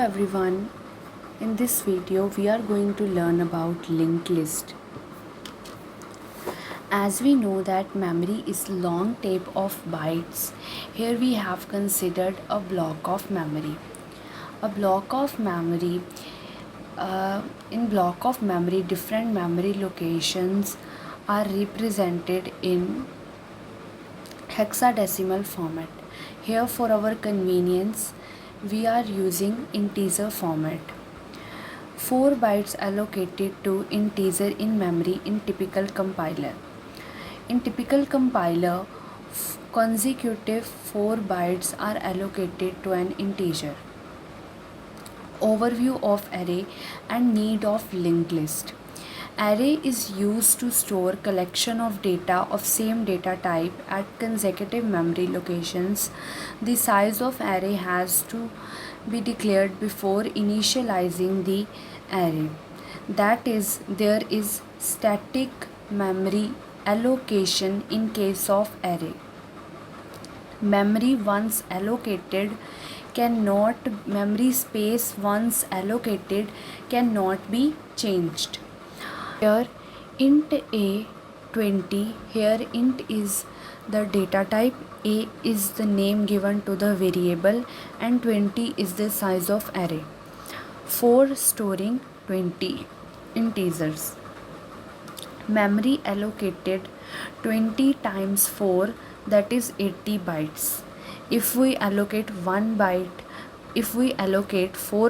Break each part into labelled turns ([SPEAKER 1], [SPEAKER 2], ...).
[SPEAKER 1] everyone, in this video we are going to learn about linked list. As we know that memory is long tape of bytes, here we have considered a block of memory. A block of memory, in block of memory different memory locations are represented in hexadecimal format. Here for our convenience we are using integer format. 4 bytes allocated to integer in memory in typical compiler. In typical compiler, consecutive 4 bytes are allocated to an integer. Overview of array and need of linked list. Array is used to store collection of data of same data type at consecutive memory locations. The size of array has to be declared before initializing the array. That is, there is static memory allocation in case of array. Memory space once allocated cannot be changed. Here int a 20, here int is the data type, a is the name given to the variable and 20 is the size of array. For storing 20 integers. Memory allocated 20 times 4, that is 80 bytes. If we allocate 4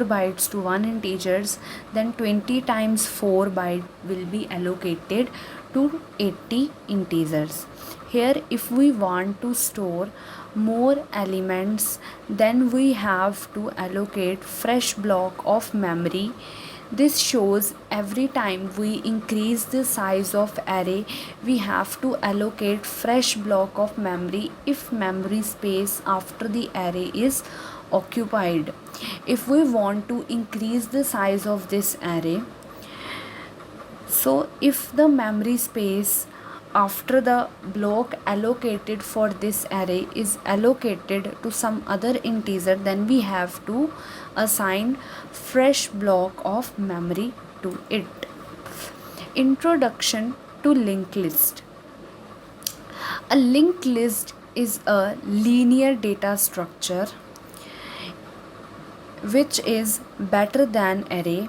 [SPEAKER 1] bytes to one integers, then 20 times 4 byte will be allocated to 80 integers. Here if we want to store more elements, then we have to allocate fresh block of memory. This shows every time we increase the size of array, we have to allocate fresh block of memory if memory space after the array is occupied. If we want to increase the size of this array, so if the memory space after the block allocated for this array is allocated to some other integer, then we have to assign fresh block of memory to it. Introduction to linked list. A linked list is a linear data structure which is better than array.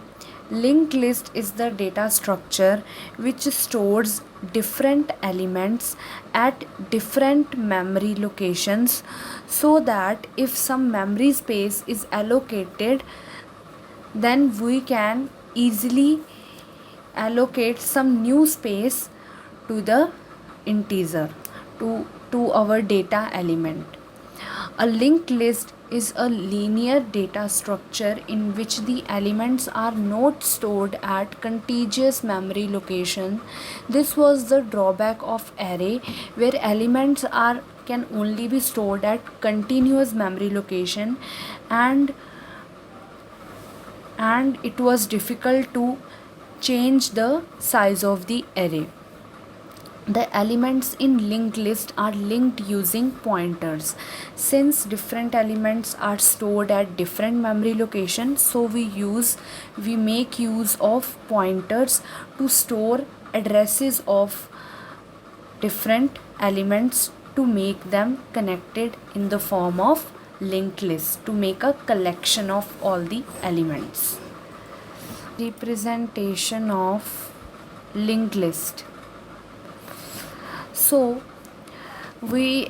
[SPEAKER 1] Linked list is the data structure which stores different elements at different memory locations, so that if some memory space is allocated, then we can easily allocate some new space to the integer, to our data element. A linked list is a linear data structure in which the elements are not stored at contiguous memory location. This was the drawback of array, where elements can only be stored at continuous memory location, and it was difficult to change the size of the array. The elements in linked list are linked using pointers. Since different elements are stored at different memory locations, so we make use of pointers to store addresses of different elements, to make them connected in the form of linked list, to make a collection of all the elements. Representation of linked list. So we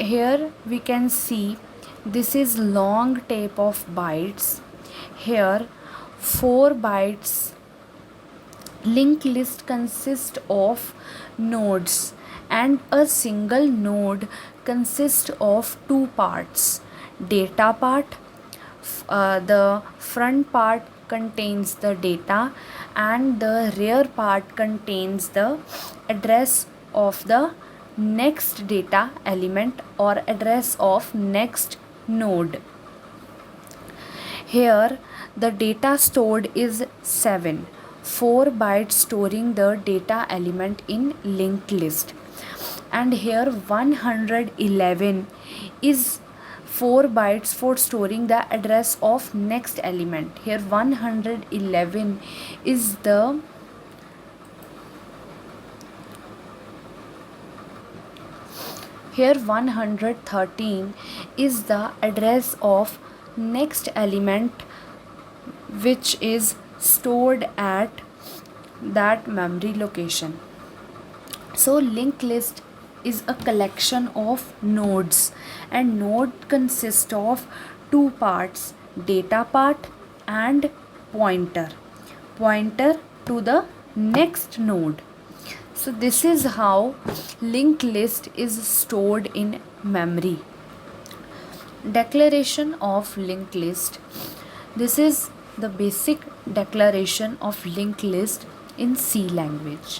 [SPEAKER 1] can see this is long tape of bytes. Here 4 bytes. Linked list consists of nodes, and a single node consists of two parts. Data part, the front part contains the data and the rear part contains the address of the next data element or address of next node. Here the data stored is 7, 4 bytes storing the data element in linked list, and here 111 is 4 bytes for storing the address of next element. Here 111 is the Here 113 is the address of next element which is stored at that memory location. So linked list is a collection of nodes, and node consists of two parts, data part and pointer to the next node. So this is how linked list is stored in memory. Declaration of linked list. This is the basic declaration of linked list in C language.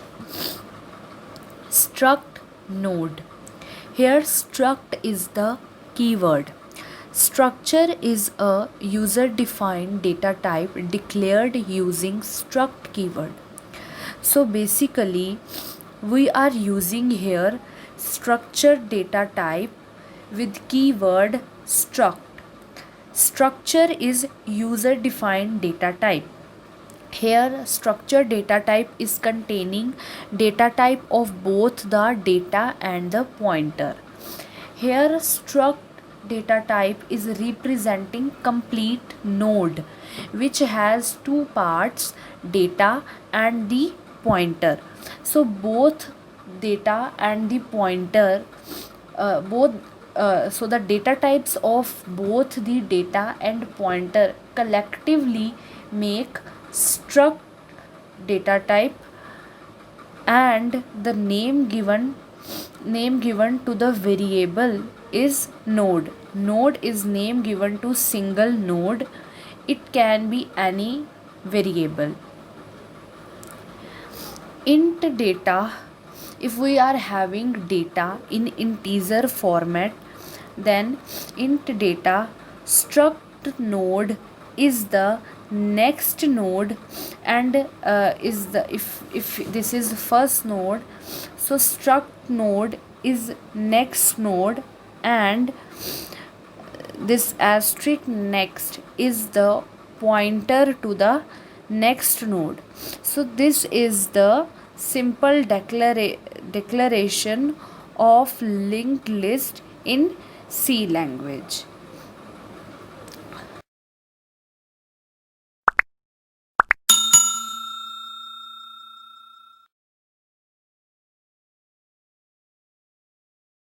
[SPEAKER 1] Struct node. Here struct is the keyword. Structure is a user defined data type declared using struct keyword. So basically we are using here structured data type with keyword struct. Structure is user defined data type. Here structured data type is containing data type of both the data and the pointer. Here struct data type is representing complete node which has two parts, data and the pointer. So both data and the pointer so the data types of both the data and pointer collectively make struct data type, and the name given to the variable is node. Node is name given to single node. It can be any variable. Int data, if we are having data in integer format, then int data struct node is the next node, and is the if this is first node, so struct node is next node, and this asterisk next is the pointer to the next node. So this is the simple declaration of linked list in C language.